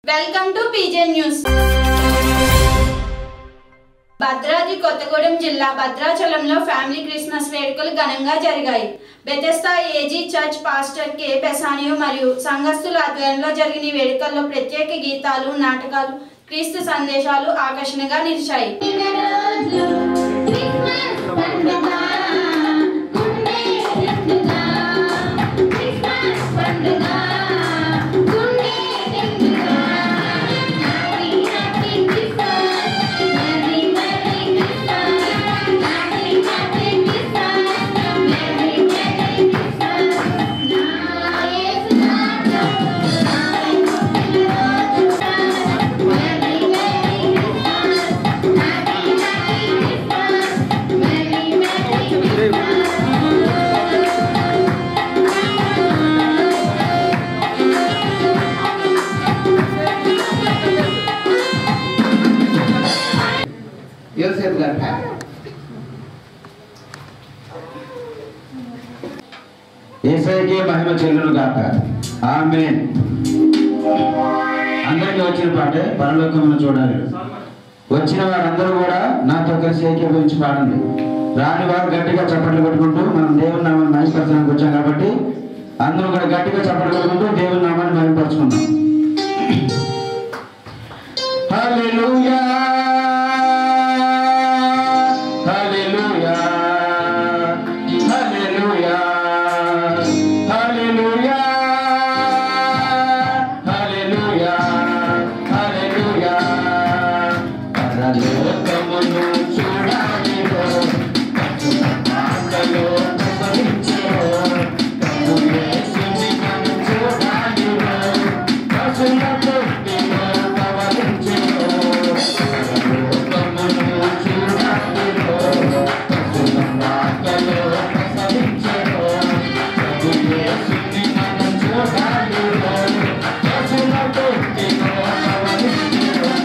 Welcome to PJ news. Bhadradri Kothagudem జిల్లా భద్రాచలంలో family Christmas వేడుకలు ఘనంగా జరిగాయి. Bethesda AG church pastor K Besanio మరియు సంఘస్థుల ఆధ్వర్యంలో జరిగిన వేడుకల్లో ప్రత్యేక గీతాలు, నాటకాలు, క్రీస్తు సందేశాలు ఆకర్షణగా నిలిచాయి. యేసయ్యకే మహిమ చెల్లును గాక. ఆమేన్. అందరికీ వచ్చిన పాటే పరలోకమును చూడాలి. వచ్చిన వారందరూ కూడా నాతో కలిసి ఏకీభవించి పాడండి. రాని వారు గట్టిగా చప్పట్లు కొట్టుకుంటూ మనం దేవుని నామాన్ని మహిమపరచడానికి వచ్చాం కాబట్టి అందరూ కూడా గట్టిగా చప్పట్లు కొట్టుకుంటూ దేవుని నామాన్ని మహిమపరచుకుందాం. హల్లెలూయా హల్లెలూయా హల్లెలూయా హల్లెలూయా హల్లెలూయా హల్లెలూయా. పరలోకమును చూడాలిరో, మాటలో ప్రసరించెరో, ప్రభు యేసుని మనం చూడాలిరో, పశుల తొట్టిలో పవలించెరో. పరలోకమును చూడాలిరో, పశుల మాటలో ప్రసరించెరో, ప్రభు యేసుని మనం చూడాలిరో, పశుల తొట్టిలో పవలించెరో.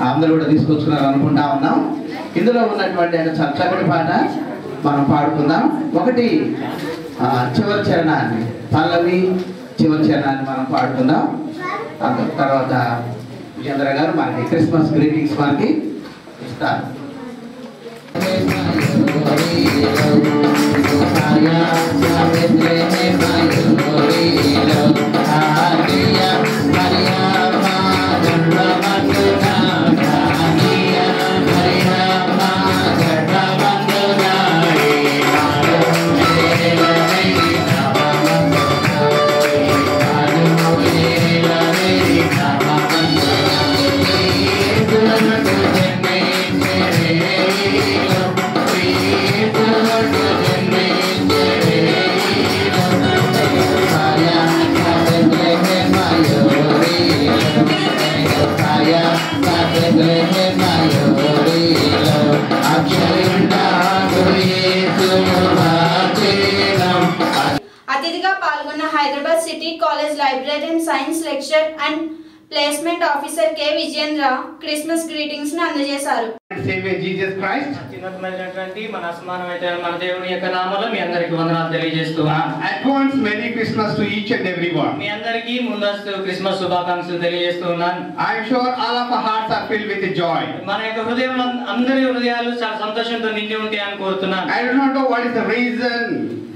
అందరూ కూడా తీసుకొచ్చుకున్నారు అనుకుంటా ఉన్నాం. ఇందులో ఉన్నటువంటి చక్కటి పాట మనం పాడుకుందాం. ఒకటి చివరి చరణాన్ని, పల్లవి చివరి చరణాన్ని మనం పాడుకుందాం. తర్వాత విజేంద్ర గారు మనకి క్రిస్మస్ గ్రీటింగ్స్ మనకి ఇస్తారు. అతిథిగా పాల్గొన్న Hyderabad city college library and science lecturer and placement officer K Vijayendra Christmas greetings ను అందజేశారు. Savior Jesus Christ. అత్యున్నతమైనటువంటి మన అసమానమైన మన దేవుని యొక్క నామములో మీ అందరికీ వందనాలు తెలియజేస్తున్నాను. Advance Merry Christmas to each and everyone. మీ అందరికీ ముందస్తు క్రిస్మస్ శుభాకాంక్షలు తెలియజేస్తున్నాను. I am sure all of our hearts are filled with joy. మన యొక్క హృదయంలో అందరి హృదయాలు చాలా సంతోషంతో నిండి ఉంటాయని కోరుతున్నాను. I do not know what is the reason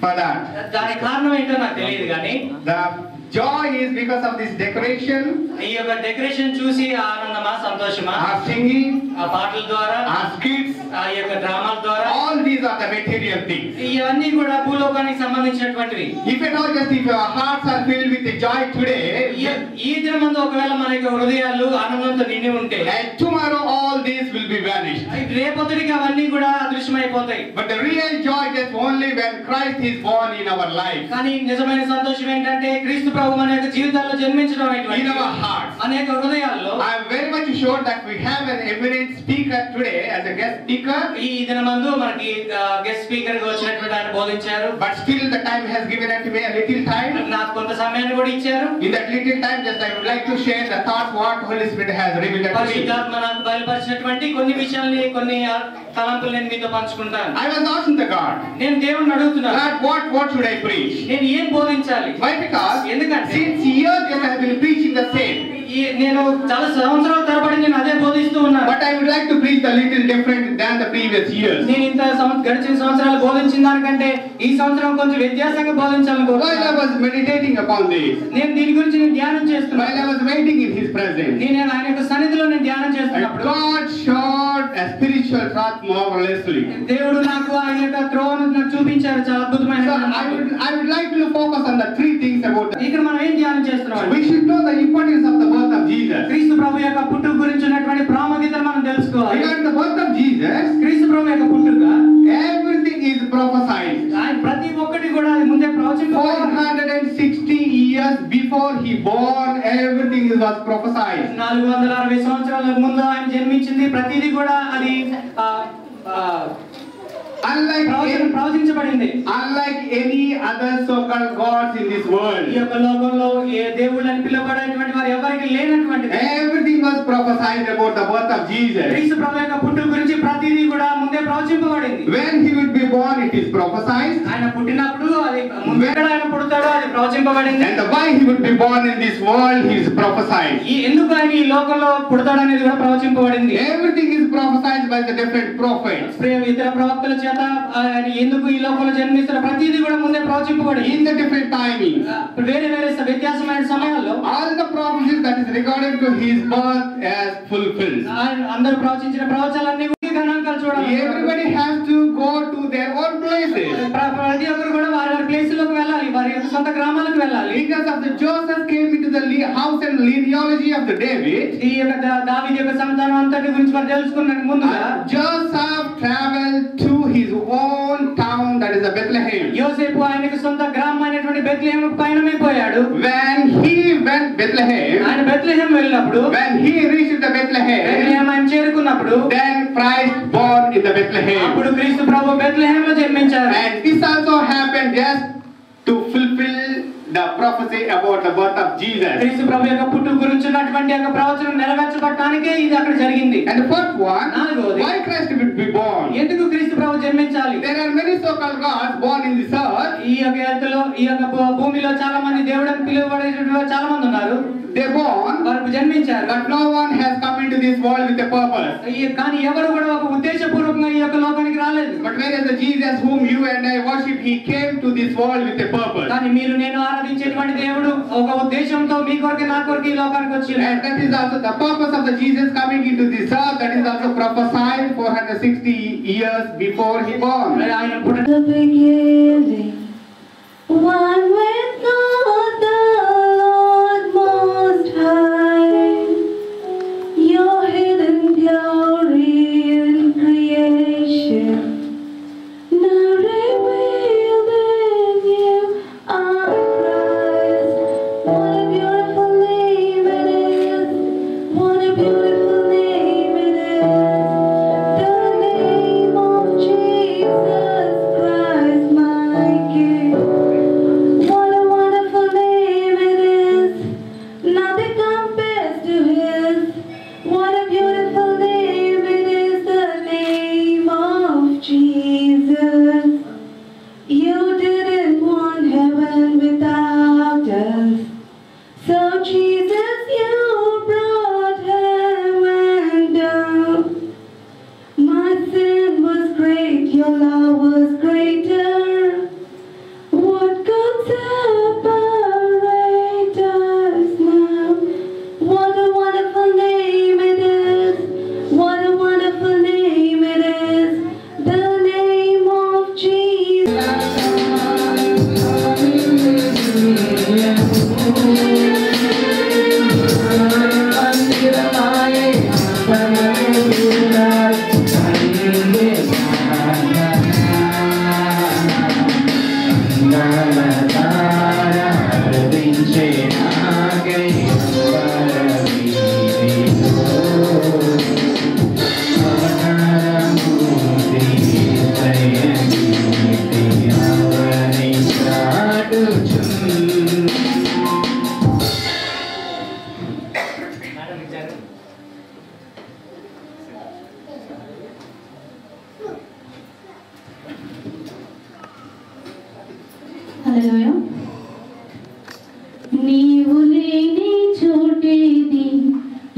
for that. దానికి కారణం ఏంటో నాకు తెలియదు కానీ The joy is because of this decoration, ఈ యొక్క డెకరేషన్ చూసి ఆనందమా సంతోషమా, our singing, ఆ పాటల ద్వారా, our skits, ఆ యొక్క డ్రామాల ద్వారా, all these are the material things. ఇవన్నీ కూడా భూలోకానికి సంబంధించినటువంటివి. If at all just if our hearts are filled with the joy today, ఈ దినమందు ఒకవేళ మన యొక్క హృదయాలు ఆనందంతో నిండి ఉంటే and tomorrow all these will be vanished. రేపొద్దుటికి అవన్నీ కూడా అదృశ్యమైపోతాయి. But the real joy is only when Christ is born in our life. కానీ నిజమైన సంతోషం ఏంటంటే క్రీస్తు ప్రభు మన యొక్క జీవితాల్లో జన్మించడం In our hearts. అనేక హృదయాల్లో. I am very much sure that we have an eminent speaker today as a guest speaker. ఈ దినమందు మనకి గెస్ట్ స్పీకర్ గా వచ్చినటువంటి ఆయన బోధించారు. But still the time has given unto me a little time. నాకు కొంత సమయాన్ని కూడా ఇచ్చారు. In that little time just I would like to share the thoughts what Holy Spirit has revealed to me. పరిశుద్ధాత్మ నాకు బయలుపరిచినటువంటి కొన్ని విషయాల్ని కొన్ని తలంపులు నేను మీతో పంచుకుంటాను. I was asking the God. నేను దేవుణ్ణి అడుగుతున్నాను. God, what should I preach? నేను ఏం బోధించాలి? Why? Because ఎందుకంటే since years I have been preaching the same. నేను చాలా సంవత్సరాల తరబడి నేను అదే బోధిస్తూ ఉన్నాను. But I would like to preach a little different than the previous years. నేను ఇంత గడిచిన సంవత్సరాలు బోధించిన దానికంటే ఈ సంవత్సరం కొంచెం వ్యత్యాసంగా బోధించాలనుకుంటున్నాను. While I was meditating upon this, నేను దీని గురించి నేను ధ్యానం చేస్తున్నాను. while I was waiting in His presence, నేను ఆయన యొక్క సన్నిధిలో నేను ధ్యానం చేస్తున్నప్పుడు God showed a spiritual truth marvelously. దేవుడు నాకు ఆయన యొక్క త్రోవను నాకు చూపించారు చాలా అద్భుతమైన. So I would like to focus on the three things about that. ఇక్కడ మనం ఏం ధ్యానం చేస్తున్నాం? We should know the importance of the birth of Jesus. క్రీస్తు ప్రభు యొక్క పుట్టుక గురించి ఉన్నటువంటి ప్రాముఖ్యతను మనం తెలుసుకోవాలి. Regarding the birth of Jesus, క్రీస్తు ప్రభు యొక్క పుట్టుక everything is prophesied. ఆయన ప్రతి ఒక్కటి కూడా అది ముందే ప్రవచింపబడింది. 460 years before He born, everything was prophesied. 460 సంవత్సరాల ముందు ఆయన జన్మించింది ప్రతిదీ కూడా అది ప్రవచించబడింది. Unlike any other so-called gods in this world, ఈ యొక్క లోకంలో ఏ దేవుళ్ళని పిలువబడేటువంటి వారు ఎవరికి లేనటువంటిది. everything was prophesied about the birth of Jesus. క్రీస్తు ప్రభు యొక్క పుట్టుక గురించి ప్రతిదీ కూడా ముందే ప్రవచింపబడింది. When He would be born, it is prophesied. ఆయన పుట్టినప్పుడు అది ముందే ఆయన పుడతాడో అది ప్రవచింపబడింది. And why He would be born in this world, He is prophesied. ఈ ఎందుకు ఆయన ఈ లోకంలో పుడతాడనేది కూడా ప్రవచింపబడింది. Everything is prophesied by the different prophets. ఇతర ప్రవక్తల చేత ఎందుకు ఈ లోకంలో జన్మిస్తున్న ప్రతిదీ కూడా ముందే ప్రవచింపబడింది. In the different timing, వేరే వేరే వ్యత్యాసమైన సమయాల్లో all the prophecies that is regarding to His birth as fulfilled. అందరూ ప్రవచించిన ప్రవచనాలన్నీ గణాంకాలు చూడాలి. Everybody has to go to their own places. ప్రతి ఒక్కరు కూడా వారి వారి ప్లేసులకు వెళ్ళాలి, వారి యొక్క సొంత గ్రామాలకు వెళ్ళాలి. Because of the Joseph came into the house and genealogy of the David. ఈ యొక్క దావీదు యొక్క సంతానం అంతటి గురించి మనం తెలుసుకున్న ముందుగా Joseph traveled to his own town, that is the Bethlehem. యోసేపు ఆయనకు సొంత గ్రామం అయినటువంటి బెత్లెహేముకు పయనమైపోయాడు. When he went Bethlehem, ఆయన బెత్లెహేం వెళ్ళినప్పుడు, when he reached the Bethlehem, Bethlehem ఆయన చేరుకున్నప్పుడు, then Christ born in the Bethlehem. అప్పుడు క్రీస్తు ప్రభు బెత్లెహేంలో జన్మించారు. And this also happened just to fulfill the prophecy about the birth of Jesus. క్రీస్తు ప్రభు యొక్క పుట్టుక గురించి ఉన్నటువంటి యొక్క ప్రవచనం నెరవేర్చబడటానికే ఇది అక్కడ జరిగింది. And the fourth one, why Christ would be born? ఎందుకు క్రీస్తు ప్రభు జన్మించాలి? There are many so-called gods born in this earth. ఈ యొక్క ఎర్త్లో ఈ యొక్క భూమిలో చాలా మంది దేవుడని పిలువబడేటువంటి చాలా మంది ఉన్నారు. They born, వారు జన్మించారు. but no one has come into this world with a purpose. కానీ ఎవరు కూడా ఒక ఉద్దేశపూర్వకంగా ఈ యొక్క లోకానికి రాలేదు. But whereas the Jesus whom you and I worship, He came to this world with a purpose. కానీ మీరు నేను ఆరాధించేటువంటి దేవుడు ఒక ఉద్దేశంతో మీ కొరకు నా కొరకు ఈ లోకానికి వచ్చాడు. And that is also the purpose of the Jesus coming into this earth. That is also prophesied 460 years before He born. ఆయన పుట్టిన the beginning, one with God the Lord Most High, your hidden glory in creation, now revealed in you are Christ. What a beautiful name it is! What a beautiful name it is! The name of Jesus Christ, my King. What was greater. What could separate us now? What a wonderful name it is. What a wonderful name it is. The name of Jesus. హల్లెలూయా. నీవు లేని చోటేది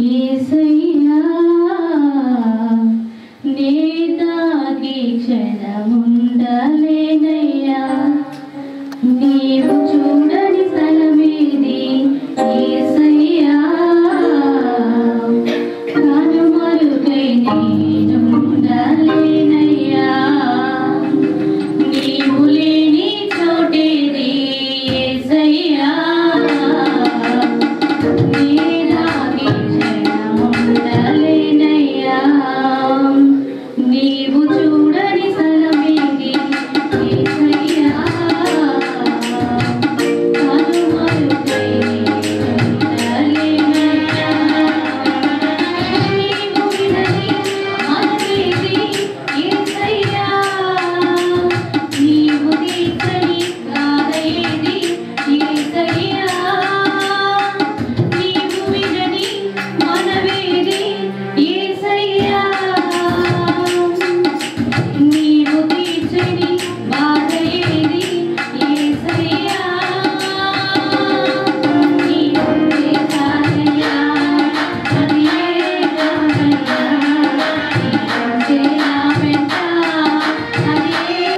యేసయ్యా, నే తాకి క్షణముండలేనయ్యా. నీవు చూడని స్థలమేది యేసయ్యా, కనుమరుగై నేనుండలేనయ్యా. నీవు లేని చోటేది యేసయ్యా, నే తాకి క్షణముండలేనయ్యా. నీవు చూడని స్థలమేది యేసయ్యా, కనుమరుగై నేనుండలేనయ్యా. నీవు వినని మనవేది యేసయ్యా, నీవు తీర్చని గాథయేది యేసయ్యా. నీవు వినని మనవేది యేసయ్యా, నీవు తీర్చని బాధయేది యేసయ్యా. నీవుంటే చాలయ్యా, అది ఏ కాదయ్యా. నీవుంటే నా వెంట, అది ఏ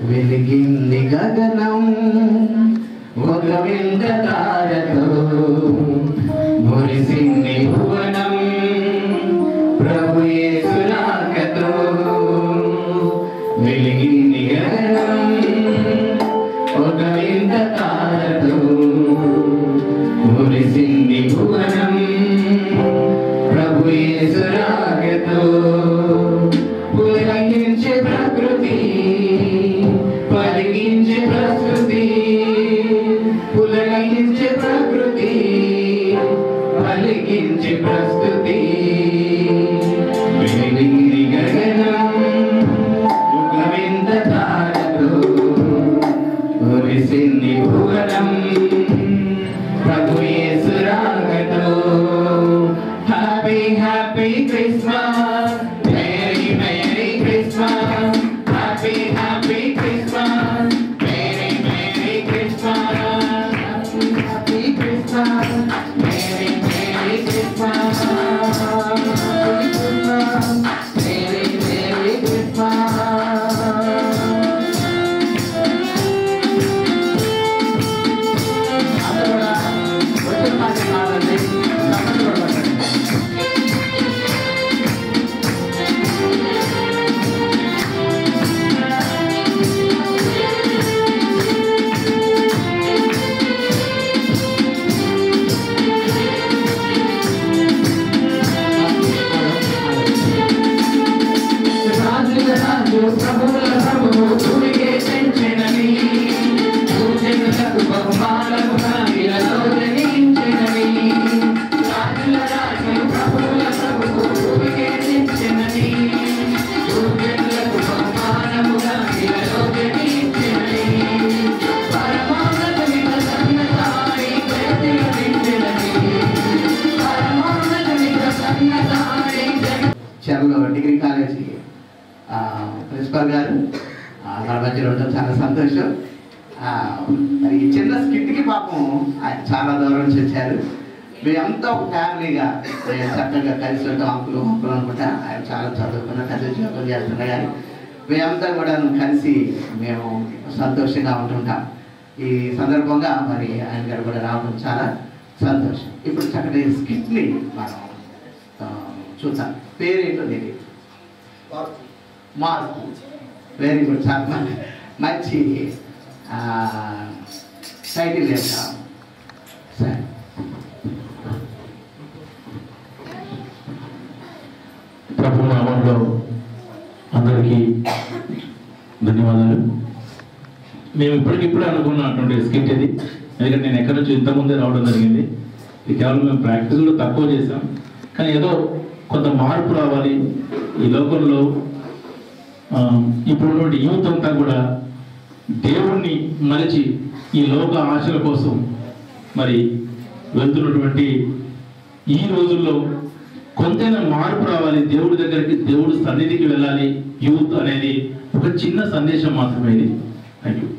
వెలిగింది గగనం ఒక వింత తారతో, మురిసింది భువనం ప్రభు యేసు రాకతో. వెలిగింది గగనం ఒక వింత తారతో, మురిసింది భువనం ప్రభు యేసు రాకతో. పులకించే ప్రకృతి, పలికించే ప్రకృతి, పులకించే ప్రకృతి, పలికించే ప్రకృతి. మురిసింది భువనం ప్రభు యేసు రాకతో. Happy happy Christmas, merry merry Christmas, happy happy Christmas, merry merry Christmas, happy Christmas, merry merry Christmas, merry merry Christmas. చెరలో డిగ్రీ కాలేజీ ప్రిన్సిపాల్ గారు మన మధ్యలో ఉండడం చాలా సంతోషం. మరి ఈ చిన్న స్కిట్కి పాపం ఆయన చాలా దూరం నుంచి వచ్చారు. మేమంతా ఒక ఫ్యామిలీగా చక్కగా కలిసి ఉంటాం. అంకులు అనుకుంటా ఆయన చాలా చదువుకున్న పెద్ద ఉద్యోగం చేస్తున్నా కానీ మేమంతా కూడా కలిసి మేము సంతోషంగా ఉంటుంటాం. ఈ సందర్భంగా మరి ఆయన గారు కూడా రావడం చాలా సంతోషం. ఇప్పుడు చక్కటి స్కిట్ని మనం చూద్దాం. పేరేంటో తెలియదు. మార్పు. Very good. చాలా మంచి టైటిల్ చెప్తాం. సరే, ప్రభు నామంలో అందరికీ ధన్యవాదాలు. మేము ఇప్పటికిప్పుడే అనుకున్నటువంటి స్కిట్ ఇది. ఎందుకంటే నేను ఎక్కడి నుంచి ఇంతకుముందే రావడం జరిగింది. ఇది కేవలం మేము ప్రాక్టీస్ కూడా తక్కువ చేసాం, కానీ ఏదో కొంత మార్పు రావాలి ఈ లోకంలో. ఇప్పుడున్నటువంటి యూత్ అంతా కూడా దేవుణ్ణి మరచి ఈ లోక ఆశల కోసం మరి వెళ్తున్నటువంటి ఈ రోజుల్లో కొంతైనా మార్పు రావాలి, దేవుడి దగ్గరికి, దేవుడి సన్నిధికి వెళ్ళాలి యూత్ అనేది ఒక చిన్న సందేశం మాత్రమే ఇది. Thank you.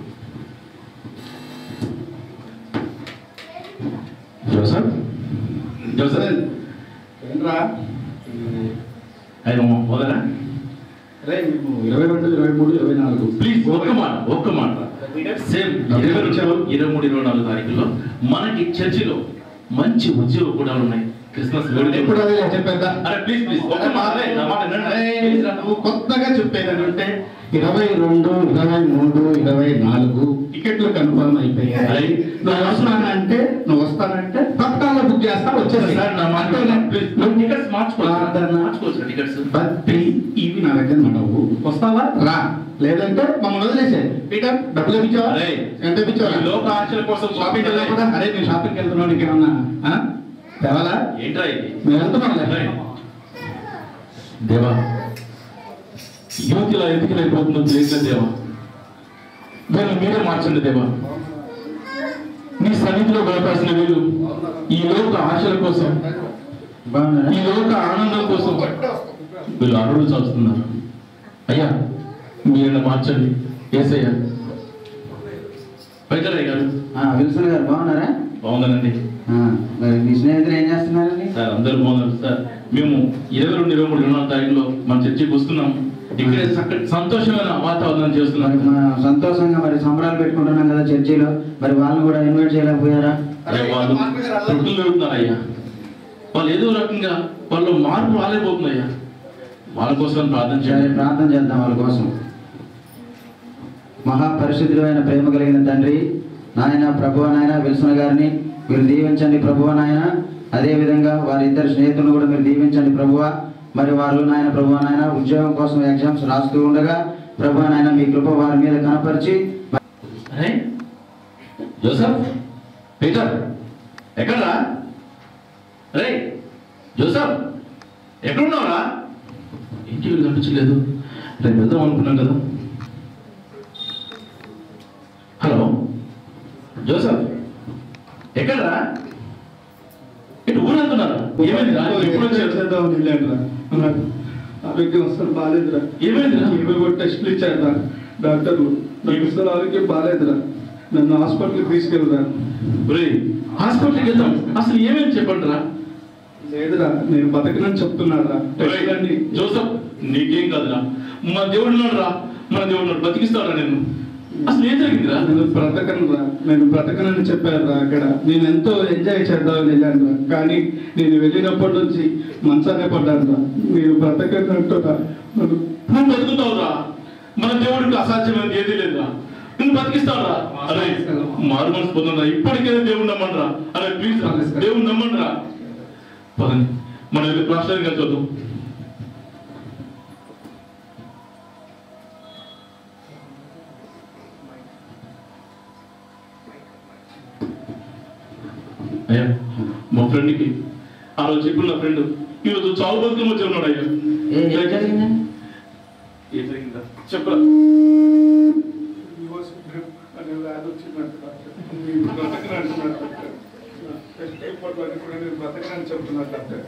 జోసఫ్ జోసఫ్ ఏంట్రా అయ్యో వదరా. 22, 23, 24 ప్లీజ్ ఒక్క మాట సేమ్ 23, 24 తారీఖుల్లో మనకి చర్చిలో మంచి ఉద్యోగం కూడా ఉన్నాయి. క్రిస్మస్ ఎప్పుడు అదే చెప్పేద్దా? ప్లీజ్ ఒక్క మాట నువ్వు కొత్తగా చెప్పేదని అంటే 22, 23, 24 టికెట్లు కన్ఫర్మ్ అయిపోయాయి. నువ్వు వస్తానంటే పక్కన బుక్ చేస్తా వచ్చేసి టికెట్స్ మార్చుకోవచ్చు. టికెట్స్ ఇవి నా దగ్గర ఉండవు. వస్తావా రా, లేదంటే మమ్మల్ని వదిలేసే. పీటర్ డబ్బులు ఇప్పించావా? ఎంత ఇప్పించావా? లోక ఆశల కోసం షాపింగ్ వెళ్ళకుండా అరే నేను షాపింగ్కి వెళ్తున్నాను ఇంకేమన్నా తేవాలా? ఏంట్రా ఇది? మేము వెళ్తున్నాం. దేవా, యూత్ ఇలా ఎందుకు లేకపోతుందో తెలియట్లేదు దేవా. వీళ్ళు మీరే మార్చండి దేవా. నీ సన్నిధిలో గడపాల్సిన వీళ్ళు ఈ లోక ఆశల కోసం, ఈ లోక ఆనందం కోసం వీళ్ళు అరువులు చాస్తున్నారు. అయ్యా మీరు మార్చండి ఏసయ్యా. వైద్యరాయ్ గారు, విల్సన్ గారు బాగున్నారా? బాగుందండి. మరి మీ స్నేహితులు ఏం చేస్తున్నారండి? సార్ అందరూ బాగున్నారు సార్. మేము 22, 23, 24 తారీఖులో మన చర్చికి వస్తున్నాం. ఇక్కడ సంతోషమైన వాతావరణం చేస్తున్నాం. సంతోషంగా మరి సంబరాలు పెట్టుకుంటున్నాం కదా చర్చిలో. మరి వాళ్ళని కూడా ఇన్వైట్ చేయలేకపోయారా? వాళ్ళు తొట్టులు పెడుతున్నారయ్యా. వాళ్ళు ఏదో రకంగా వాళ్ళు మార్పు రాలేకపోతున్నాయ్యా. వాళ్ళ కోసం ప్రార్థన చేయాలి. ప్రార్థన చేద్దాం వాళ్ళ కోసం. మహాపరిశుద్ధుడైన ప్రేమ కలిగిన తండ్రి, నాయన ప్రభువా, నాయన విల్సన్ గారిని మీరు దీవించండి ప్రభువా నాయన. అదేవిధంగా వారి ఇద్దరు స్నేహితులను కూడా మీరు దీవించండి ప్రభువా. మరి వారు నాయన ప్రభువా నాయన ఉద్యోగం కోసం ఎగ్జామ్స్ రాస్తూ ఉండగా ప్రభువా నాయన మీ కృప వారి మీద కనపరిచి. జోసఫ్, పీటర్ ఎక్కడరా? రే జోసఫ్ ఎక్కడున్నావురా? ఇంటికి కనిపించలేదు. రేపు వెళ్దాం అనుకున్నాం కదా. హలో జోసఫ్ ఎక్కడరా? ఇటు ఊరంటున్నారా? ఏమైందిరా? ఎప్పుడు వచ్చారు? ఆరోగ్యం అసలు బాగాలేదురా. ఏమైందిరా? ఏమేమో టెస్టులు ఇచ్చారా డాక్టర్లు. నాకు అసలు ఆరోగ్యం బాగాలేదురా. నన్ను హాస్పిటల్కి తీసుకెళ్ళరా. హాస్పిటల్కి వెళ్తాం. అసలు ఏమేమి చెప్పండి రా. లేదురా, నేను బతకనని చెప్తున్నారా. జోసఫ్ నీకేం కాదురా. మన దేవుడు ఉన్నాడు రా. మన దేవుడు బతికిస్తారా నేను. అసలు ఏం జరిగిందిరా? నేను బ్రతకనని చెప్పారురా. అక్కడ నేను ఎంతో ఎంజాయ్ చేద్దామని వెళ్ళాను రా. కానీ నేను వెళ్ళినప్పటి నుంచి మంచానే పడ్డాను రా. నేను బ్రతకనంటున్నా. నువ్వు బతుకుతావురా. మన దేవుడికి అసాధ్యమైనది ఏదీ లేదురా. నువ్వు బతికిస్తావురా. అరే మారు మనసు పొందరా. ఇప్పటికే దేవుడు నమ్మండి రా. అరే ప్లీజ్ రా, దేవుడు నమ్మండి రా. పదండి మనం ఇది ప్రార్థనగా చూద్దాం. అయ్యా మా ఫ్రెండ్కి ఆ రోజు చెప్పిన నా ఫ్రెండ్ ఈరోజు చావు బతుకుని వచ్చి ఉన్నాడు. అయ్యా ఏం జరిగిందా చెప్పరా? బ్రతకనని చెప్తున్నారు డాక్టర్.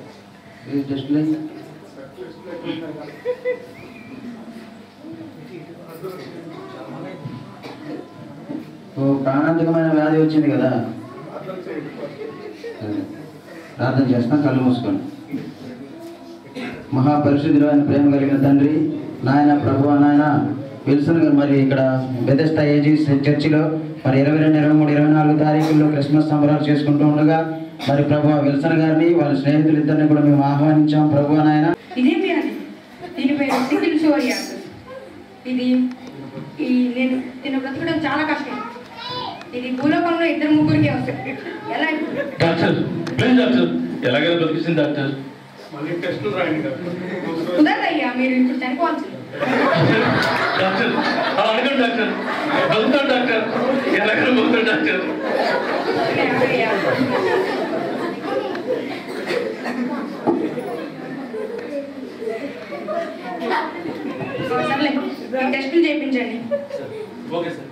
ప్రాణాంతకమైన వ్యాధి వచ్చింది కదా. ప్రార్థన చేస్తున్నా, కళ్ళు మూసుకోండి. మహాపరిశుద్ధుడు ఆయన ప్రేమ కలిగిన తండ్రి, నాయన ప్రభువా, నాయన విల్సన్ గారు మరి ఇక్కడ బెథెస్డా ఏజీ చర్చిలో మరి 22, 23, 24 తారీఖుల్లో క్రిస్మస్ సంబరాలు చేసుకుంటూ ఉండగా మరి ప్రభువా విల్సన్ గారిని వాళ్ళ స్నేహితులు ఇద్దరిని కూడా మేము ఆహ్వానించాం. ప్రభువా నాయన ఇదేం వ్యాధి? దీని పేరు సికిల్ సోరియాసిస్. ఇది నేను బ్రతకడం చాలా కష్టం. ఇది భూలోకంలో 2-3 వస్తుంది. ఎలా డాక్టర్ డాక్టర్ ఎలాగైనా బతికించింది డాక్టర్. మళ్ళీ టెస్టులు రాయండి డాక్టర్. కుదరదయ్యా, మీరు ఇప్పుడు చనిపోవాల్సింది. డాక్టర్ అలా అడగండి డాక్టర్. బతుకుతాడు డాక్టర్. ఎలాగైనా బతుకుతాడు డాక్టర్. సర్లే, టెస్టులు చేయించండి. Okay sir.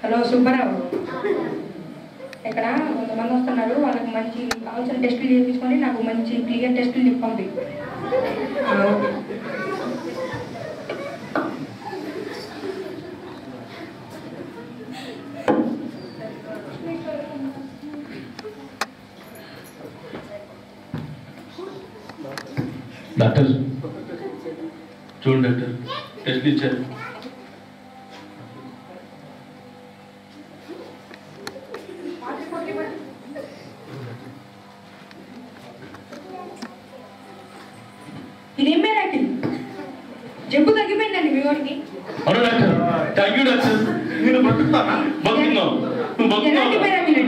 హలో సుబ్బారావు, ఇక్కడ కొంతమంది వస్తున్నారు. వాళ్ళకి మంచి కావాల్సిన టెస్టులు చేయించుకొని నాకు మంచి క్లియర్ టెస్టులు చెప్పి పంపి. ఓకే. డాక్టర్ చూడండి డాక్టర్, టెస్ట్ ఇచ్చారు. ఇదేం మిరాకిల్? జబ్బు తగ్గిపోయిందండి మీ వాడికి. అవును డాక్టర్, థ్యాంక్ యూ డాక్టర్. నేను బతుకుతానా? బతుకున్నావు. ఎలాంటి మిరాకిల్ అండి?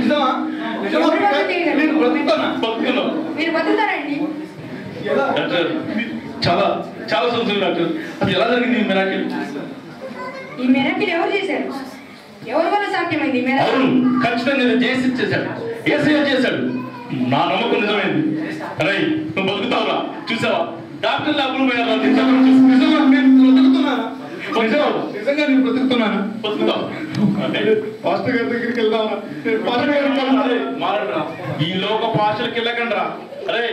బతుకున్నావు. మీరు బతుకుతారండి? డాక్టర్ చాలా చాలా సంతోషం డాక్టర్. అది ఎలా జరిగింది ఈ మిరాకిల్? ఈ మిరాకిల్ ఎవరు చేశారు? ఎవరి వల్ల సాధ్యమైంది ఈ మిరాకిల్? అవును, ఖచ్చితంగా చేసి చేశాడు. ఏసయ్య చేశాడు. నా నమ్మకం నిజమైంది. అరే నువ్వు బతుకుతావురా. చూసావా డాక్టర్ లాభం పోయారా? నిజంగా నేను బ్రతుకుతున్నాను. బతుకుతావు. పాస్టర్ గారి దగ్గరికి వెళ్దామా? మారరా. ఈ లోక భాషలకు వెళ్ళకండి రా. అరే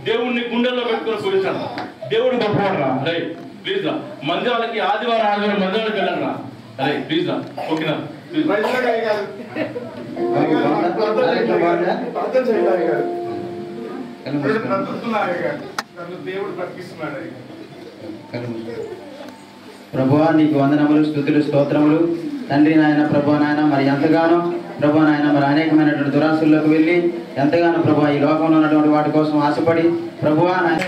దేవుడిని గుండెల్లో పెట్టుకుని పోయించాను. దేవుడు గొప్పవాడరా. అరే ప్లీజ్ రా. మందిరాలకి ఆదివారం మందిరాలకు వెళ్ళండి రా. అరే ప్లీజ్ రా. ఓకేనా? దేవుడు బ్రతికిస్తున్నాడు. ప్రభువా నీకు వందనములు, స్తుతులు, స్తోత్రములు తండ్రి. నాయన ప్రభువా నాయన మరి ఎంతగానో ప్రభువా నాయన మరి అనేకమైనటువంటి దురాశల్లోకి వెళ్ళి ఎంతగానో ప్రభువా ఈ లోకంలో ఉన్నటువంటి వాటి కోసం ఆశపడి ప్రభువా నాయన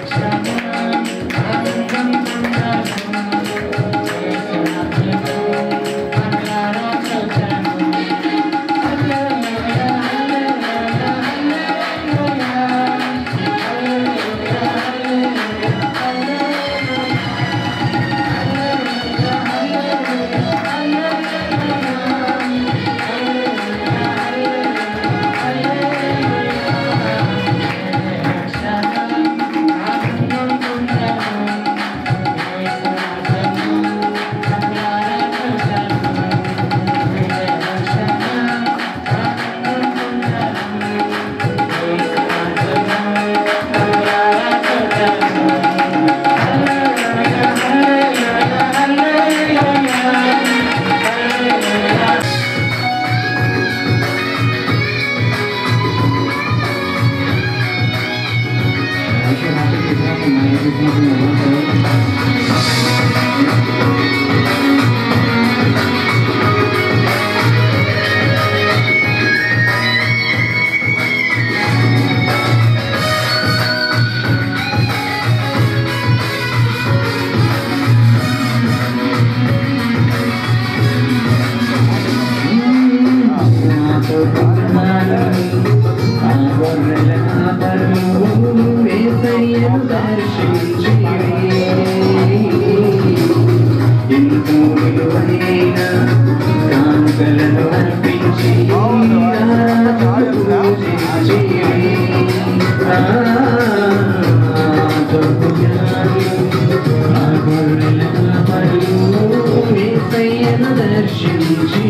నన్ను దర్శించిరి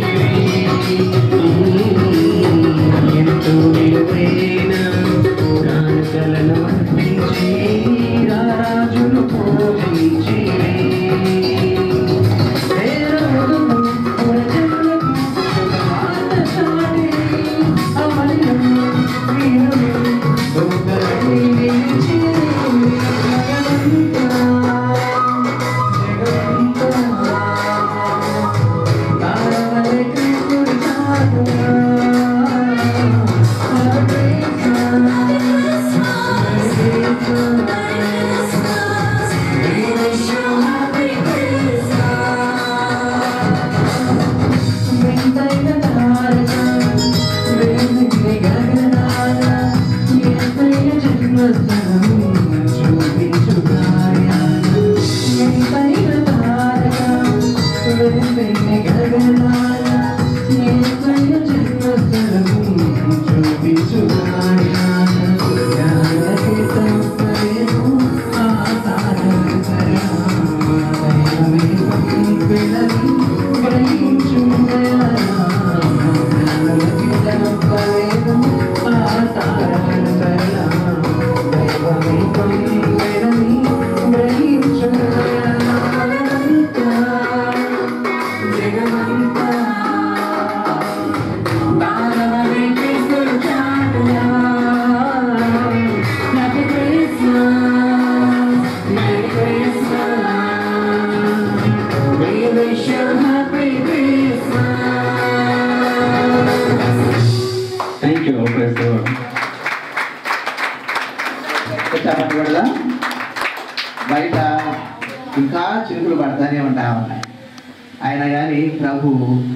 ఎంతో విలువైన కానుకలను అర్పించి రాజును పూజించిరి చెప్పకూడదా బయట ఇంకా చినుకులు పడతానే ఉంటా ఉన్నాయి ఆయన కానీ ప్రభు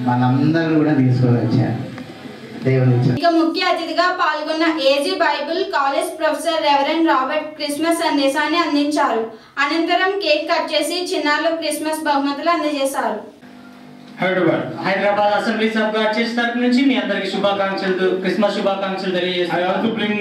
మనందరూ కూడా తీసుకొని వచ్చారు దేవుని. ఇక ముఖ్య అతిథిగా పాల్గొన్న AG Bible college professor reverend Robert Christmas సందేశాన్ని అందించారు. అనంతరం కేక్ కట్ చేసి చిన్నారులు క్రిస్మస్ బహుమతులు అందజేశారు. Hyderabad assembly sub God church తరపు నుంచి మీ అందరికి శుభాకాంక్షలు, క్రిస్మస్ శుభాకాంక్షలు తెలియజేస్తాను. I also bring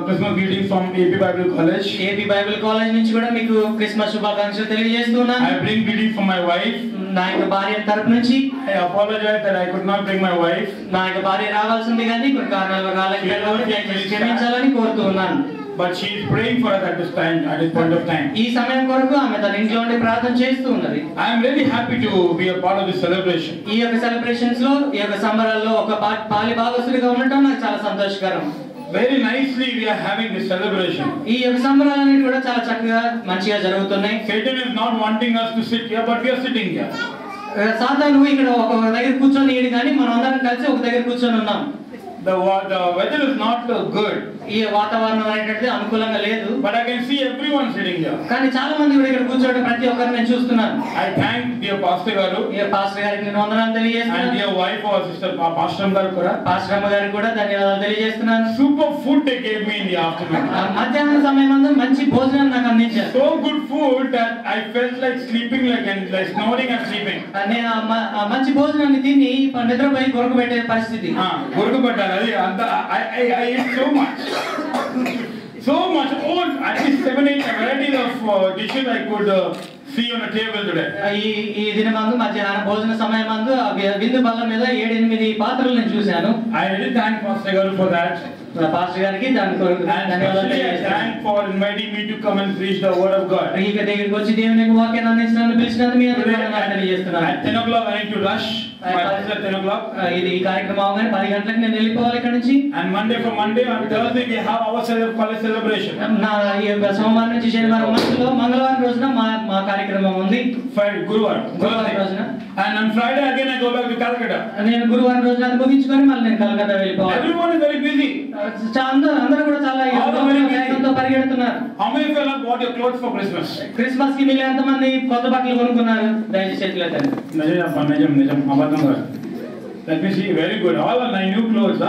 Christmas greetings from AP Bible College. AP Bible College నుంచి కూడా మీకు క్రిస్మస్ శుభాకాంక్షలు తెలియజేస్తున్నాను. I bring greetings from my wife. నా యొక్క భార్య తరపు నుంచి I apologize that I could not bring my wife. నా యొక్క భార్య రావాల్సింది కానీ కొన్ని కారణాల వల్ల క్షమించాలని కోరుతున్నాను. But she is praying for us at this time, at this point of time. ఈ సమయం కొరకు ఆమె తన ఇంట్లో ఉండి ప్రార్థన చేస్తూ ఉన్నది. I am really happy to be a part of this celebration. ఈ యొక్క సెలబ్రేషన్స్ లో ఈ యొక్క సంబరాల్లో ఒక పాలి భాగస్తుడిగా ఉండటం నాకు చాలా సంతోషకరం. Very nicely we are having this celebration. ఈ యొక్క సంబరాలన్నీ కూడా చాలా చక్కగా మంచిగా జరుగుతున్నాయి. Satan is not wanting us to sit here, but we are sitting here. సాతాను ఇక్కడ ఒక దగ్గర కూర్చొని ఏడు కానీ మనం అందరం కలిసి ఒక దగ్గర కూర్చొని ఉన్నాం. The weather is not good. ఈ వాతావరణం అనేటువంటిది అనుకూలంగా లేదు. But I can see everyone sitting here. కానీ చాలా మంది కూడా ఇక్కడ కూర్చోవడం ప్రతి ఒక్కరిని నేను చూస్తున్నాను. I thank dear Pastor Garu. ఈ పాస్టర్ గారికి నేను వందనాలు తెలియజేస్తున్నాను. And dear wife or sister Pastor గారు కూడా. పాస్టర్ అమ్మ గారికి కూడా ధన్యవాదాలు తెలియజేస్తున్నాను. Super food they gave me in the afternoon. మధ్యాహ్నం సమయమందు మంచి భోజనం నాకు అందించారు. So good food that I felt like sleeping, like snoring and sleeping. నేను మంచి భోజనాన్ని తిని నిద్రపోయి గొరక పెట్టే పరిస్థితి. గొరక పెట్టాలి అది అంత. I ate so much. So much. All at least 7-8 varieties of dishes I could see on a table today. ఈ దినమందు మధ్యాహ్న భోజన సమయమందు విందు బల్ల మీద 7-8 పాత్రలు నేను చూశాను. I really thank Pastor Garu for that. Pastor గారికి దాని కొరకు ధన్యవాదాలు thank for inviting me to come and preach the word of God. ఈ దగ్గరికి వచ్చి దేవుని యొక్క వాక్యాన్ని అందించడానికి పిలిచినందుకు మీ అందరికీ వందనాలు తెలియజేస్తున్నాను. At 10 o'clock I need to rush. My office at 10 o'clock. ఇది ఈ కార్యక్రమం అవగానే 10 గంటలకు నేను వెళ్ళిపోవాలి ఇక్కడ నుంచి. And Monday on Thursday we have our college celebration. నా ఈ యొక్క సోమవారం నుంచి శనివారం మధ్యలో మంగళవారం రోజున మా కార్యక్రమం ఉంది. గురువారం రోజున. And on Friday again I go back to Calcutta. నేను గురువారం రోజున అది ముగించుకొని మళ్ళీ నేను కలకత్తా వెళ్ళిపోవాలి. Everyone is very busy. అందరూ కూడా చాలా వేగంతో పరిగెడుతున్నారు. How many of you have bought your clothes for Christmas? Christmas కి మీరు ఎంతమంది కొత్త బట్టలు కొనుక్కున్నారు? దయచేసి చేతులు ఎత్తండి. నిజం అబద్ధం కాదు. Let me see, very good. All are new clothes.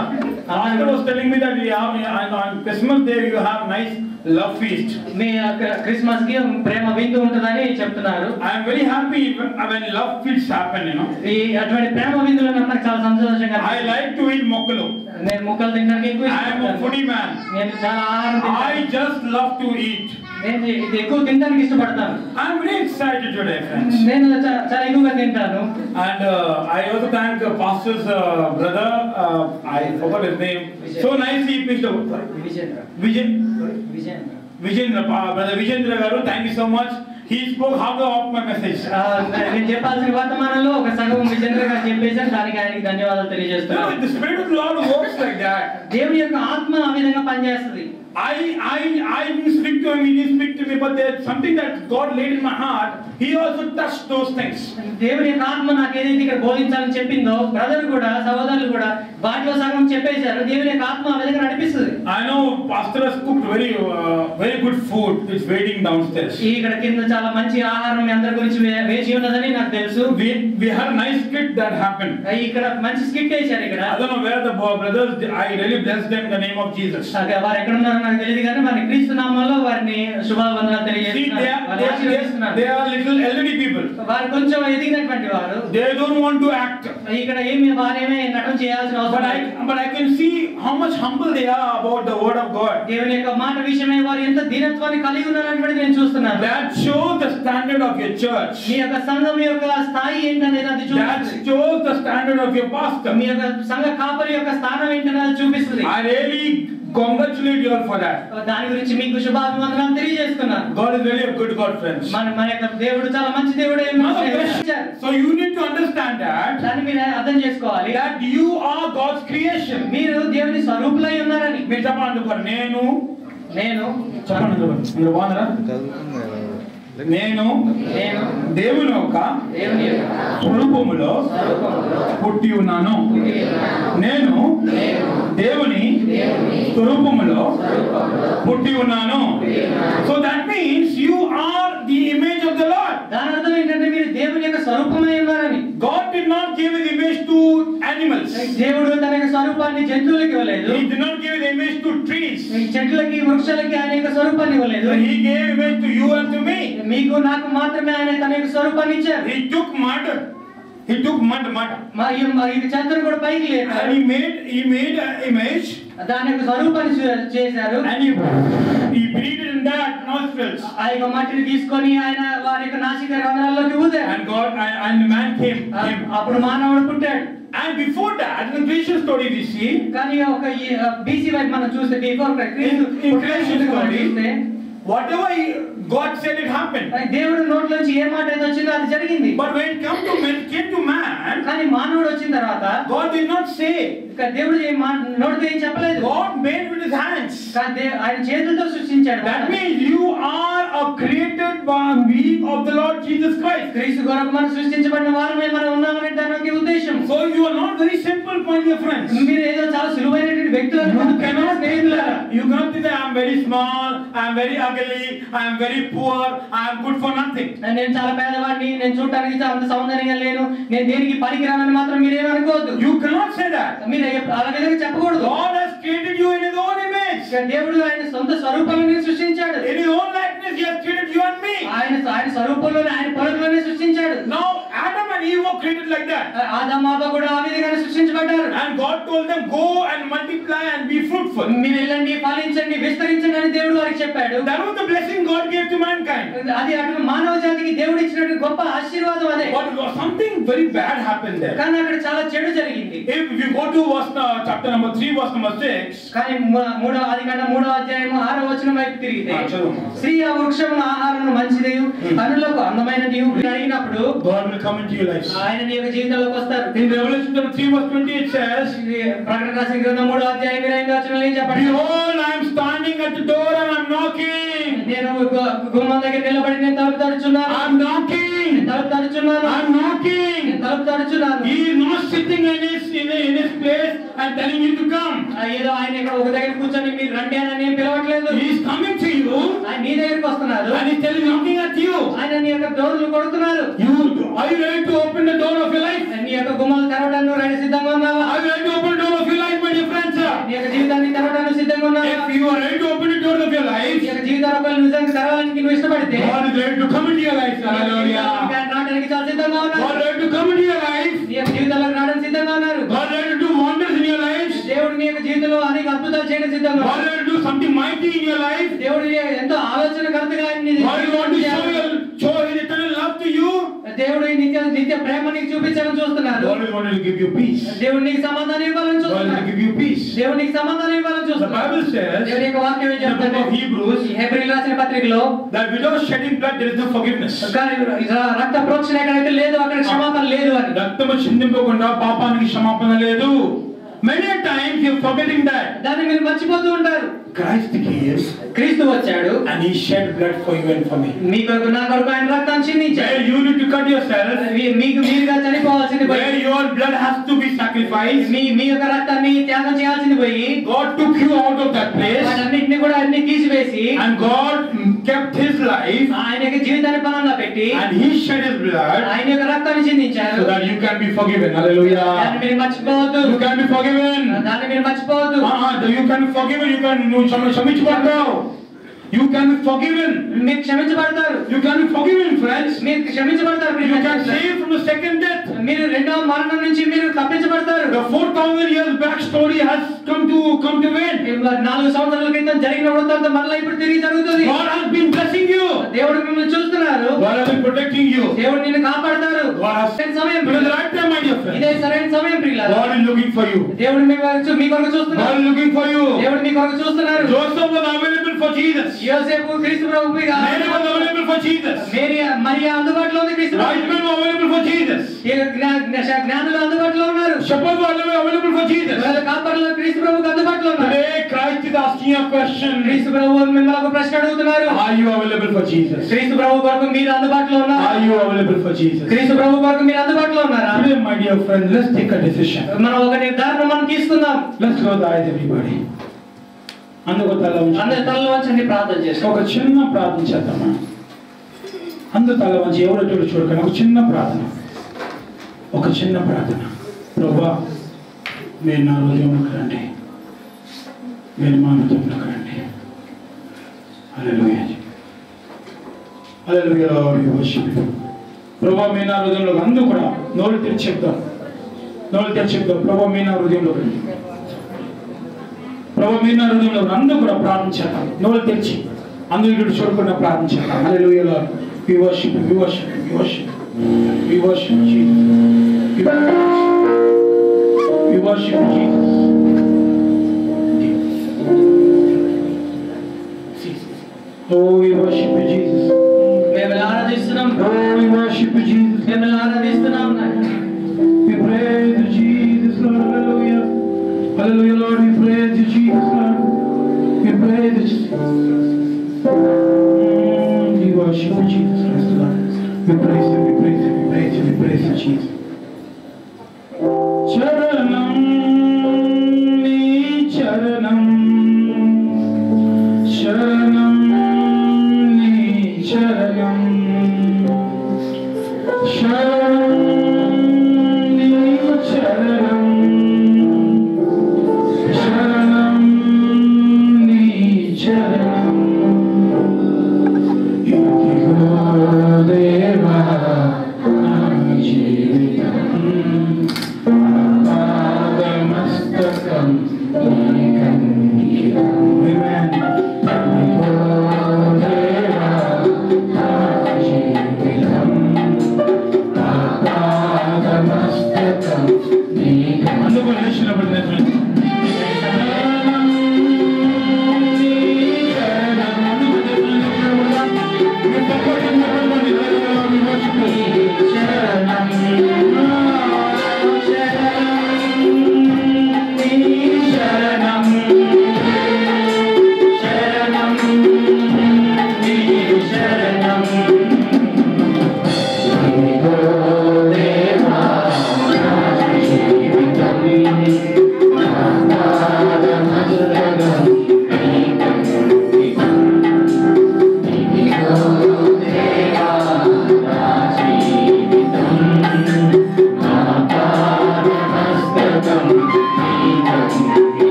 Pastor was telling me that we have on Christmas day you have nice love feast. Me Christmas కి ప్రేమ విందు ఉంటుందని చెప్తున్నారు. I am very happy when love feasts happen, you know. ఈ అటువంటి ప్రేమ విందులు నాకు చాలా సంతోషంగా. I like to eat మొక్కలు. నేను మొక్కలు తినడానికి ఎక్కువ I am a foodie man. నేను చాలా ఆహారం తింటాను. I just love to eat. నేను ఇది ఎక్కువ తినడానికి ఇష్టపడతాను. I'm very excited today, friends. నేను చాలా ఎక్కువగా తింటాను. And I also thank pastor's brother. I forgot his name. So nicely he preached about Vijendra, brother Vijendra garu. Thank you so much. He spoke half of my message. నేను చెప్పాల్సిన వర్తమానంలో ఒక సగం విజేంద్ర గారు చెప్పేశారు. దానికి ఆయనకి ధన్యవాదాలు తెలియజేస్తున్నాను. The spirit of the Lord works like that. దేవుని యొక్క ఆత్మ ఆ విధంగా పనిచేస్తుంది. I didn't speak to him, he didn't speak to me, but there's something that God laid in my heart. He also touched those things. దేవుని యొక్క ఆత్మ నాకు ఏదైతే ఇక్కడ బోధించాలని చెప్పిందో బ్రదర్ కూడా సహోదరులు కూడా వాటిలో సగం చెప్పేశారు. దేవుని యొక్క ఆత్మ ఆ విధంగా నడిపిస్తుంది. I know pastor has cooked very good food. It's waiting downstairs. ఇక్కడ కింద చాలా మంచి ఆహారం మీ అందరి గురించి వేచి ఉన్నదని నాకు తెలుసు. We had a nice skit that happened. ఇక్కడ మంచి స్కిట్ వేశారు ఇక్కడ. I don't know where the brothers, I really bless them in the name of Jesus. వారు ఎక్కడ ఉన్నారో నాకు తెలియదు కానీ వారి క్రీస్తు నామములో వారిని శుభవందనాలు తెలియజేస్తున్నాను. They are little elderly people. వారు కొంచెం ఎదిగినటువంటి వారు. They don't want to act. ఇక్కడ వారేమే నటన చేయాల్సిన అవసరం లేదు. But I can see how much humble they are about the word of God. దేవుని యొక్క మాట విషయమై వారు ఎంత దీనత్వాన్ని కలిగి ఉన్నారనేది నేను చూస్తున్నాను. That shows the standard of your church. మీ యొక్క సంఘం యొక్క స్థాయి ఏంటనేది అది చూపిస్తుంది. That shows the standard of your pastor. మీ యొక్క సంఘ కాపరి యొక్క స్థానం ఏంటనేది చూపిస్తుంది. I really congratulate you all for that. దాని గురించి మీకు శుభాభివందనాలు తెలియజేస్తున్నాను. God is really a good God, friends. మన యొక్క దేవుడు చాలా మంచి దేవుడే. So you need to understand that. దాన్ని మీరు అర్థం చేసుకోవాలి. That you are God's creation. మీరు దేవుని స్వరూపులై ఉన్నారని. మీరు చెప్పండి నేను చెప్పండి మీరు బాగున్నారా? నేను దేవుని యొక్క స్వరూపములో పుట్టి ఉన్నాను. నేను దేవుని స్వరూపములో పుట్టి ఉన్నాను. So that means you are the image of the lord. దాని అర్థం ఏంటంటే మీరు దేవుని యొక్క స్వరూపమై ఉన్నారని. God did not give his image to animals. దేవుడు తన యొక్క స్వరూపాన్ని జంతువులకు ఇవ్వలేదు. He did not give his image to trees. చెట్లకి వృక్షాలకి ఆయన యొక్క స్వరూపాన్ని ఇవ్వలేదు. He gave image to you and to me. మీకు నాకు మాత్రమే ఆయన తన యొక్క స్వరూపాన్ని ఇచ్చారు. He took mud. ఇది చంద్రుడు కూడా పైకి లేదు. And he made an image. దాని యొక్క స్వరూపాన్ని చేశారు. And he breathed in that nostrils. ఆ యొక్క మట్టిని తీసుకొని ఆయన వారి యొక్క నాసిక రంధ్రాల్లోకి ఊదారు. And man came. అప్పుడు మానవుడు పుట్టాడు. And before that, in the creation story we see. కానీ ఒక BC వైపు మనం చూస్తే before creation story, whatever God said it happened. దేవుడు నోట్లోంచి ఏ మాట అయితే వచ్చిందో అది జరిగింది. But when it came to man, కానీ మానవుడు వచ్చిన తర్వాత God did not say. దేవుడు నోటితో ఏం చెప్పలేదు. God made with his hands. ఆయన చేతులతో సృష్టించాడు. That means you are a created being of the Lord Jesus Christ. క్రీస్తు కొరకు మనం సృష్టించబడిన వారమే మనం ఉన్నామనే దానికి ఉద్దేశం. So you are not very simple, my dear friends. మీరు ఏదో చాలా సులువైనటువంటి వ్యక్తులు. You cannot think that I am very small, I am very ugly, I am very poor, I am good for nothing. నేను చాలా పేదవాడిని, నేను చూడడానికి అంత సౌందర్యంగా లేను, నేను దేనికి పనికిరానని మాత్రం మీరేమీ అనుకోవద్దు. You cannot say that. మీరు అలా విధంగా చెప్పకూడదు. God has created you in his own image. దేవుడు ఆయన సొంత స్వరూపంలోనే సృష్టించాడు. In his own likeness he has created you and me. ఆయన స్వరూపంలోనే ఆయన పోలికలోనే సృష్టించాడు. Now Adam and Eve were created like that. ఆదాము హవ్వ కూడా ఆ విధంగానే సృష్టించబడ్డారు. And God told them go and multiply and be fruitful. మీరు వెళ్ళండి, ఫలించండి, విస్తరించండి అని దేవుడు వారికి చెప్పాడు. That was the blessing God gave to mankind. అది అటు మానవ జాతికి దేవుడు ఇచ్చినటువంటి గొప్ప ఆశీర్వాదం అదే. But something very bad happened there. కానీ అక్కడ చాలా చెడు జరిగింది. If you go to chapter number 3 verse number 6, కానీ ఆదికాండం 3వ అధ్యాయం 6వ వచనం వైపు తిరిగితే స్త్రీ ఆ వృక్షముల ఆహారమును మంచిది, కన్నులకు అందమైనది అడిగినప్పుడు God will come into your life. ఆయన నీ యొక్క జీవితంలోకి వస్తారు. In Revelation 3 verse 20 it says, ప్రకటన రాసిన గ్రంథం 3వ అధ్యాయం 25వ వచనంలో ఏం చెప్పండి? Behold, I am standing at the door and I am knocking. నేను గుమ్మం దగ్గర నిలబడి నేను తలుపు తడుచున్నాను. I am knocking. తలుపు తడుచున్నాను. I am knocking. తలుపు తడుచున్నాను. He is not sitting in his place and telling you to come. ఏదో ఆయన ఇక్కడ ఒక దగ్గర కూర్చొని మీరు రండి అని ఏం పిలవట్లేదు. He is coming to you. ఆయన నీ దగ్గరికి వస్తున్నారు. And he is telling knocking at you. ఆయన నీ యొక్క డోర్లు కొడుతున్నారు. Are you ready to open the door of your life? నీ యొక్క గుమ్మాలు తెరవడానికి రెడీ సిద్ధంగా ఉన్నావా? Are you ready to open the door of your life, my dear friends? నీ యొక్క జీవితాన్ని తెరవడానికి సిద్ధంగా ఉన్నావా? If you are ready to open the door of your life, నీ యొక్క జీవితాన్ని నిజంగా తెరవడానికి నువ్వు ఇష్టపడితే God is ready to come into your life. Hallelujah. రావడానికి చాలా సిద్ధంగా ఉన్నారు. God is ready to come into your life. నీ యొక్క జీవితంలోకి రావడానికి సిద్ధంగా ఉన్నారు. God is ready to do wonders in your life. దేవుడు నీ యొక్క జీవితంలో జీవితంలో అనేక అద్భుతాలు చేయడం సిద్ధంగా God will do something mighty in your life. దేవుడు ఎంతో ఆలోచనకర్తగా God want to show His eternal love to you. దేవుడు నిత్య ప్రేమ నీకు చూపించాలని చూస్తున్నారు. God is wanting to give you peace. దేవుడు నీకు సమాధానం ఇవ్వాలని చూస్తున్నారు. God will give you peace. దేవుడు నీకు సమాధానం ఇవ్వాలని చూస్తున్నారు. The Bible says, దేవుని యొక్క వాక్యం ఏం చెప్తుందంటే Hebrews, హెబ్రీయులకు రాసిన పత్రికలో that without shedding blood there is no forgiveness. రక్త ప్రోక్షణ ఎక్కడైతే లేదు అక్కడ క్షమాపణ లేదు అని. రక్తము చిందింపకుండా పాపానికి క్షమాపణ లేదు. Many times you are forgetting that. దాన్ని మీరు మర్చిపోతూ ఉంటారు. Christ came, క్రీస్తు వచ్చాడు and He shed blood for you and for me. మీ కొరకు నా కొరకు ఆయన రక్తాన్ని చిందించాడు. Where you need to cut yourself, మీకు మీరుగా చనిపోవాల్సింది పోయి, where your blood has to be sacrificed, మీ యొక్క రక్తాన్ని త్యాగం చేయాల్సింది పోయి, God took you out of that place, వాటన్నిటిని కూడా అన్ని తీసివేసి, and God kept His life, ఆయన యొక్క జీవితాన్ని పణంగా పెట్టి, and He shed His blood, ఆయన యొక్క రక్తాన్ని చిందించారు, so that you can be forgiven. Hallelujah. దాన్ని మీరు మర్చిపోవద్దు. You can be forgiven. దాన్ని మీరు మర్చిపోవద్దు. You can be forgiven. You can క్షమించబడతావు. You can be forgiven. మీరు క్షమించబడతారు. You can be forgiven, friends. మీరు క్షమించబడతారు. You can save from the second death. మీరు రెండవ మరణం నుంచి మీరు తప్పించబడతారు. The 4,000 years back story has come to end. 4 సంవత్సరాల క్రితం జరిగిన వృత్తాంతం మళ్ళీ ఇప్పుడు తిరిగి జరుగుతుంది. God has been blessing you. దేవుడు మిమ్మల్ని చూస్తున్నారు. God has been protecting you. దేవుడు నిన్ను కాపాడతారు. God has సమయం it is the right time, my dear friend. ఇదే సరైన సమయం ప్రియులారా. God is looking for you. దేవుడు మీ కొరకు చూస్తున్నారు. God is looking for you. దేవుడు మీ కొరకు చూస్తున్నారు. Joseph was available for Jesus. యోసేపు క్రీస్తు ప్రభువుగా, Mary was available for Jesus. Mariya అందుబాటులో ఉంది. క్రీస్తు Wise men were available for Jesus. జ్ఞానులు అందుబాటులో ఉన్నారు. Shepherds were available for Jesus. కాపరులు క్రీస్తు ప్రభువుకు అందుబాటులో ఉన్నారు. Today Christ is asking a question. క్రీస్తు ప్రభువు మిమ్మల్ని ఒక ప్రశ్న అడుగుతున్నారు. Are you available for Jesus? క్రీస్తు ప్రభువు కొరకు మీరు అందుబాటులో ఉన్నారా? Are you available for Jesus? క్రీస్తు ప్రభువు కొరకు మీరు అందుబాటులో ఉన్నారా? Today, my dear friend, let's take a decision. మనం ఒక నిర్ధారణ మనం తీసుకుందాం. Let's close the eyes, everybody. అందరూ తల వంచండి, ప్రార్థన చేస్తాం. ఒక చిన్న ప్రార్థన చేద్దామా? అందరూ తల వంచి ఎవరో చూడకండి. ఒక చిన్న ప్రార్థన. ప్రభువా, మీరు నా హృదయంలోకి రండి. మీరు మా హృదయంలోకి రండి. Hallelujah. Hallelujah. Lord, we worship you. ప్రభువా, మీరు నా హృదయంలోకి అందరూ కూడా నోరు తెరిచి చెప్తాం. ప్రభువా, మీరు నా హృదయంలోకి రండి. ప్రభు మీరు నా హృదయంలో అందరూ కూడా ప్రార్థన చేద్దాం. నోరు తెరిచి అందరూ ఇక్కడ చూడకుండా ప్రార్థన చేద్దాం. Hallelujah. Lord, we worship you. We worship Jesus. We worship Jesus. Oh, we worship you, Jesus. మేము ఆరాధిస్తున్నాం. Oh, we worship you, Jesus. మేము ఆరాధిస్తున్నాం. We praise you, Jesus, Lord. Hallelujah. Hallelujah, Lord. We praise you, Jesus, Lord. We praise you, Jesus. We worship you, Jesus Christ, Lord. We praise you, we praise you, we praise you, we praise you, Jesus. Charanam, ni charanam, charanam, ni charanam, charanam, ni charanam, charanam, ni charanam. Deva, na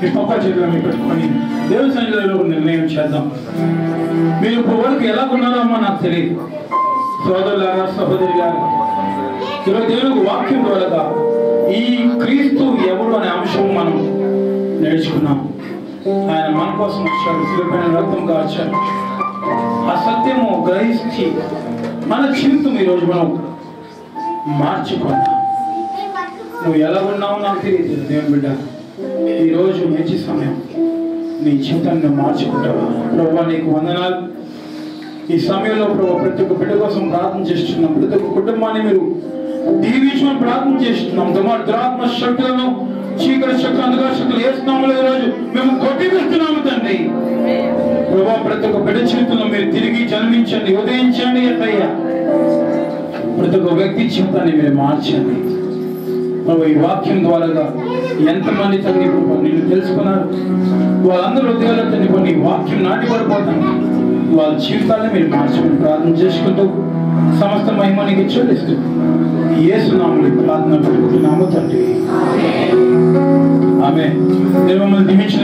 మీ పక్క చేతులు మీరు పెట్టుకొని దేవుని సన్నిధిలో ఒక నిర్ణయం చేద్దాం. మీరు ఇప్పుడు వరకు ఎలా ఉన్నారో అమ్మా నాకు తెలియదు. సోదరులారా, సహోదరి గారు, ఈరోజు దేవునికి వాక్యం ద్వారా ఈ క్రీస్తు ఎవరు అనే అంశం మనం నేర్చుకున్నాం. ఆయన మన కోసం వచ్చాడు, శిలువపైన రక్తం కార్చాడు. ఆ సత్యము గ్రహించి మన జీవితం ఈరోజు మనం మార్చుకున్నాం. నువ్వు ఎలా ఉన్నావో నాకు తెలియదు దేవుని బిడ్డ. ఈరోజు మంచి సమయం, నీ జీవితాన్ని మార్చుకుంటావా? ప్రభువా నీకు వందనాలు. ఈ సమయంలో ప్రభు ప్రతి ఒక్క బిడ్డ కోసం ప్రార్థన చేస్తున్నాం. ప్రతి ఒక్క కుటుంబాన్ని మీరు దీవించమని ప్రార్థన చేస్తున్నాం. దురాత్మ శక్తులను, చీకటి శక్తులు, అంధకార శక్తులు వేస్తున్నాము ఈరోజు మేము కొట్టివేస్తున్నాము తండ్రి. ప్రభు ప్రతి ఒక్క బిడ్డ జీవితంలో మీరు తిరిగి జన్మించండి, ఉదయించండి. అయ్యా ప్రతి ఒక్క వ్యక్తి జీవితాన్ని మీరు మార్చండి ప్రభు. ఈ వాక్యం ద్వారా ఎంతమంది తండ్రి నిన్ను తెలుసుకున్నారు, వాళ్ళందరూ హృదయాల్లో తండ్రి కొన్ని వాక్యం నాటిపడిపోతాను. వాళ్ళ జీవితాన్ని మీరు మార్చమని ప్రార్థన చేసుకుంటూ సమస్త మహిమానికి చెల్లిస్తూ యేసు నామములో ప్రార్థన పెట్టుకుంటున్నాము తండ్రి. ఆమేన్. దేవుడు మిమ్మల్ని దీవించిన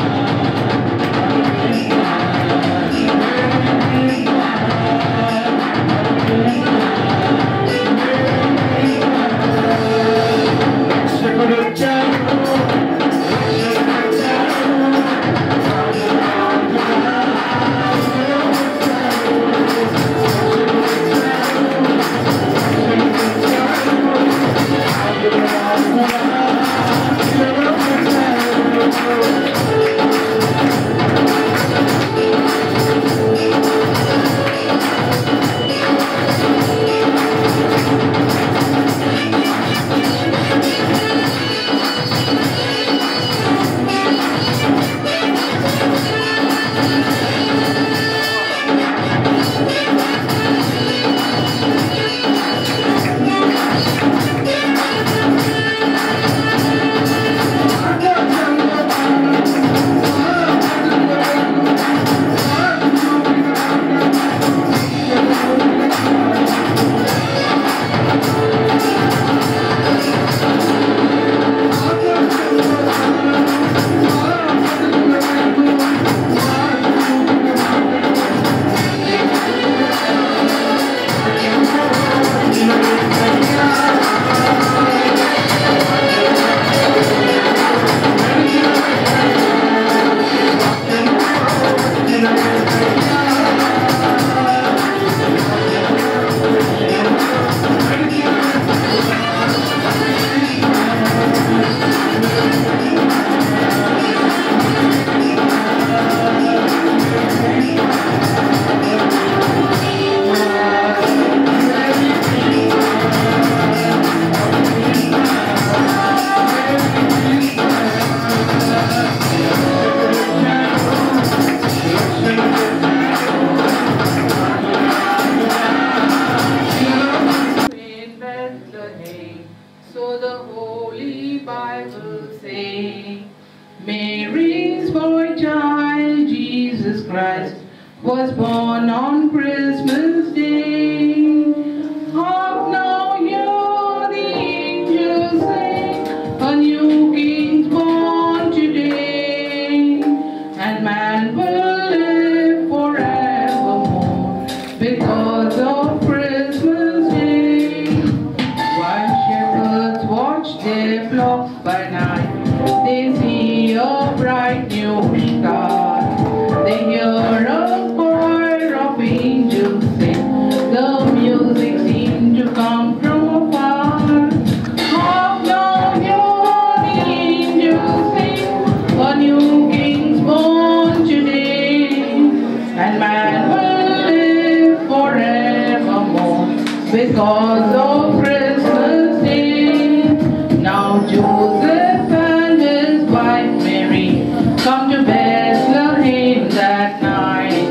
was born on Christmas Day. Hark now, hear the angels sing, a new King's born today, and man will live forevermore because of Christmas Day. While shepherds watch their flocks by night, they see a bright new star. They hear a choir of angels sing, the music seems to come from afar. Hark now, hear the angels sing, a new King's born today, and man will live forevermore because of Christmas Day. Now Joseph and his wife Mary come to Bethlehem that night.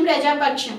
ప్రజాపక్షం.